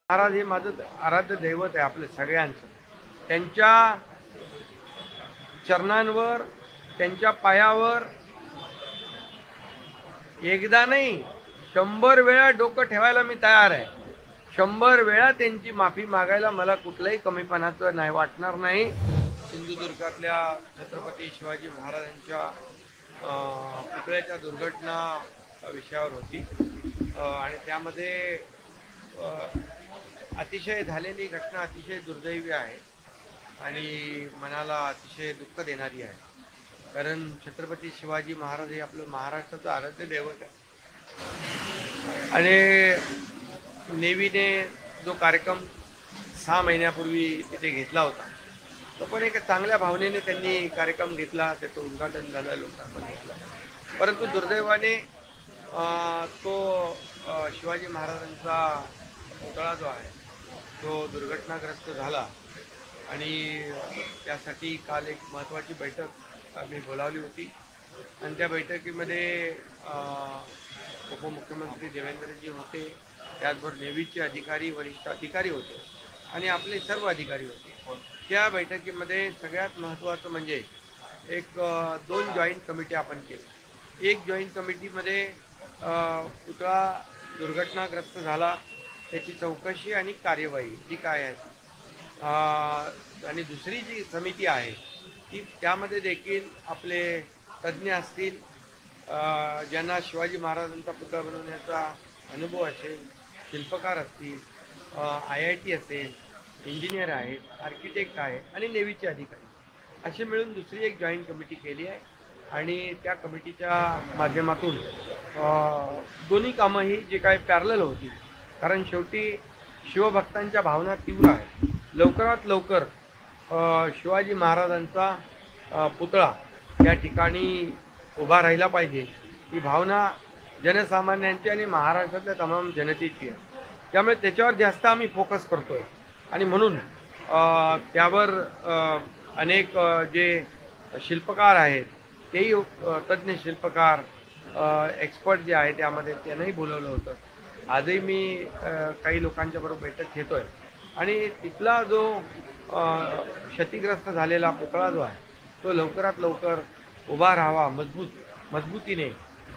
महाराज हे माझं आराध्य दैवत आहे आपल्या सगळ्यांचं. त्यांच्या चरणांवर, त्यांच्या पायावर एकदा नाही 100 वेळा डोकं ठेवायला मी तयार आहे. 100 वेळा त्यांची माफी मागायला मला कुठलंही कमीपणाचं नाही वाटणार नाही. सिंधुदुर्गातल्या छत्रपती शिवाजी महाराजांच्या पुतळ्याच्या दुर्घटना विषयावर होती आणि त्यामध्ये अतिशय झालेली घटना अतिशय दुर्दैवी आहे आणि मनाला अतिशय दुःख देणारी आहे. कारण छत्रपती शिवाजी महाराज हे आपलं महाराष्ट्राचं आराध्य दैवत आहे आणि नेव्हीने जो कार्यक्रम 6 महिन्यापूर्वी तिथे घेतला होता तो पण एका चांगल्या भावनेने त्यांनी कार्यक्रम घेतला, त्याचं उद्घाटन झालं, लोकांना घेतलं. परंतु दुर्दैवाने तो शिवाजी महाराजांचा पुतळा जो आहे तो दुर्घटनाग्रस्त झाला आणि त्यासाठी काल एक महत्त्वाची बैठक आम्ही बोलावली होती आणि त्या बैठकीमध्ये उपमुख्यमंत्री देवेंद्रजी होते, त्याचबरोबर नेव्हीचे अधिकारी, वरिष्ठ अधिकारी होते आणि आपले सर्व अधिकारी होते. त्या बैठकीमध्ये सगळ्यात महत्त्वाचं म्हणजे एक 2 जॉईंट कमिटी आपण केली. एक जॉईंट कमिटीमध्ये पुतळा दुर्घटनाग्रस्त झाला त्याची चौकशी आणि कार्यवाही जी काय आहे आणि दुसरी जी समिती आहे ती त्यामध्ये देखील आपले तज्ज्ञ असतील, ज्यांना शिवाजी महाराजांचा पुतळा बनवण्याचा अनुभव असेल, शिल्पकार असतील, IIT असेल, इंजिनियर आहेत, आर्किटेक्ट आहे आणि नेव्हीचे अधिकारी असे मिळून दुसरी एक जॉईंट कमिटी केली आहे आणि त्या कमिटीच्या माध्यमातून दोन्ही कामं ही जे काही पॅरलल होती, कारण शेवटी शिवभक्तांच्या भावना तीव्र आहेत. लवकरात लवकर शिवाजी महाराजांचा पुतळा या ठिकाणी उभा राहिला पाहिजे ही भावना जनसामान्यांची आणि महाराष्ट्रातल्या तमाम जनतेची आहे. त्यामुळे त्याच्यावर जास्त आम्ही फोकस करतोय आणि म्हणून त्यावर अनेक जे शिल्पकार आहेत तेही तज्ज्ञ शिल्पकार एक्सपर्ट जे आहे त्यामध्ये त्यांनाही बोलवलं होतं. आजही मी काही लोकांच्या बरोबर बैठक घेतोय आणि तिथला जो क्षतिग्रस्त झालेला पुतळा जो आहे तो लवकरात लवकर उभा राहावा मजबूतीने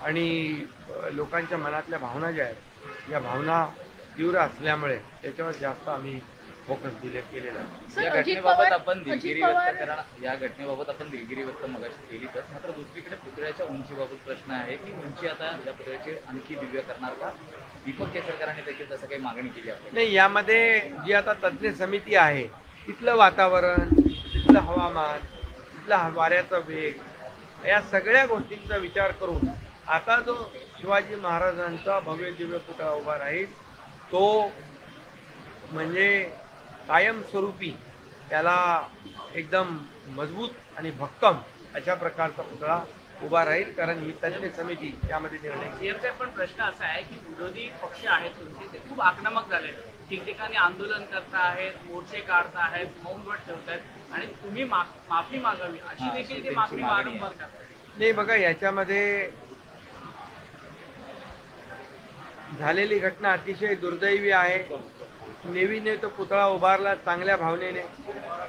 आणि लोकांच्या मनातल्या भावना ज्या आहेत या भावना तीव्र असल्यामुळे त्याच्यावर जास्त आम्ही फोकस केलेला आहे. या घटनेबाबत आपण दिलगिरी व्यक्त मगाशी केली, तर मात्र दुसरीकडे पुतळ्याच्या उंचीबाबत प्रश्न आहे की उंची आता या पुतळ्याची आणखी दिव्य करणार का? दीपक केसरकरांनी देखील तसं काही मागणी केली आहे? नाही, यामध्ये जी आता तज्ज्ञ समिती आहे तिथलं वातावरण, तिथलं हवामान, तिथला वाऱ्याचा वेग या सगळ्या गोष्टींचा विचार करून आता जो शिवाजी महाराजांचा भव्य दिव्य पुतळा उभा राहील तो म्हणजे कायमस्वरूपी त्याला एकदम मजबूत आणि भक्कम अशा प्रकारचा पुतळा उभा राहील, कारण ही तज्ज्ञ समिती त्यामध्ये निर्णय. पण प्रश्न असा आहे की विरोधी पक्ष आहेत तुमचे ते खूप आक्रमक झाले, ठिकठिकाणी आंदोलन करता आहेत, मोर्चे काढता आहेत, मौनव्रत ठेवत आहेत आणि तुम्ही माफी मागावी अशी देखील ती मागणी वारंवार करतात. नाही बघा, याच्यामध्ये झालेली घटना अतिशय दुर्दैवी आहे. नेव्हीने तो पुतळा उभारला चांगल्या भावनेने,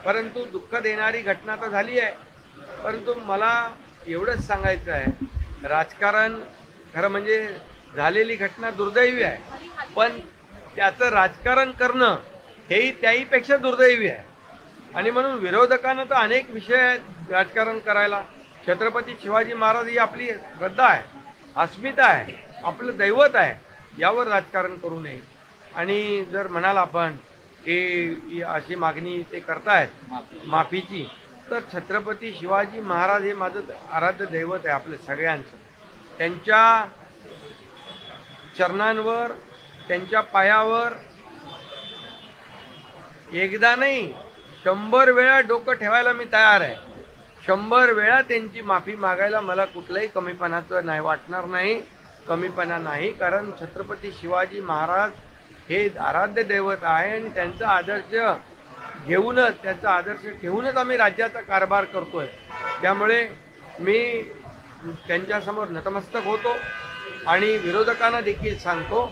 परंतु दुःख देणारी घटना तर झाली आहे. परंतु मला एवढंच सांगायचं आहे, राजकारण खरं म्हणजे झालेली घटना दुर्दैवी आहे, पण त्याचं राजकारण करणं हेही त्याहीपेक्षा दुर्दैवी आहे. आणि म्हणून विरोधकांना तर अनेक विषय आहेत राजकारण करायला. छत्रपती शिवाजी महाराज ही आपली श्रद्धा आहे, अस्मिता आहे, आपलं दैवत आहे, यावर राजकारण करू नये. आणि जर म्हणाल आपण की अशी मागणी ते करतायत माफीची, तर छत्रपती शिवाजी महाराज हे माझं आराध्य दैवत आहे आपल्या सगळ्यांचं. त्यांच्या चरणांवर, त्यांच्या पायावर एकदा नाही 100 वेळा डोकं ठेवायला मी तयार आहे. 100 वेळा त्यांची माफी मागायला मला कुठलंही कमीपणाचं नाही वाटणार नाही, कमीपणा नाही. कारण छत्रपती शिवाजी महाराज हे आराध्य दैवत आहे आणि त्यांचा आदर्श घेऊनच, त्यांचा आदर्श ठेवूनच आम्ही राज्याचा कारभार करतोय. त्यामुळे मी त्यांच्यासमोर नतमस्तक होतो आणि विरोधकांना देखील सांगतो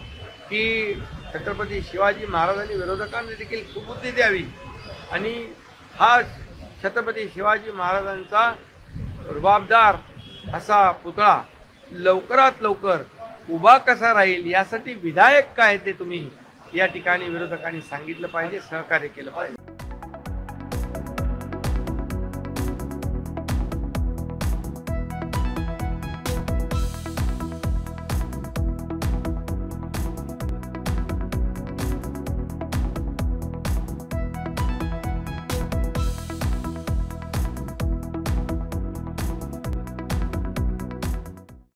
की छत्रपती शिवाजी महाराजांनी विरोधकांना देखील सुबुद्धी द्यावी आणि हा छत्रपती शिवाजी महाराजांचा रुबाबदार असा पुतळा लवकरात लवकर उभा कसा राहील यासाठी विधायक काय ते तुम्ही या ठिकाणी विरोधकांनी सांगितलं पाहिजे, सहकार्य केलं पाहिजे.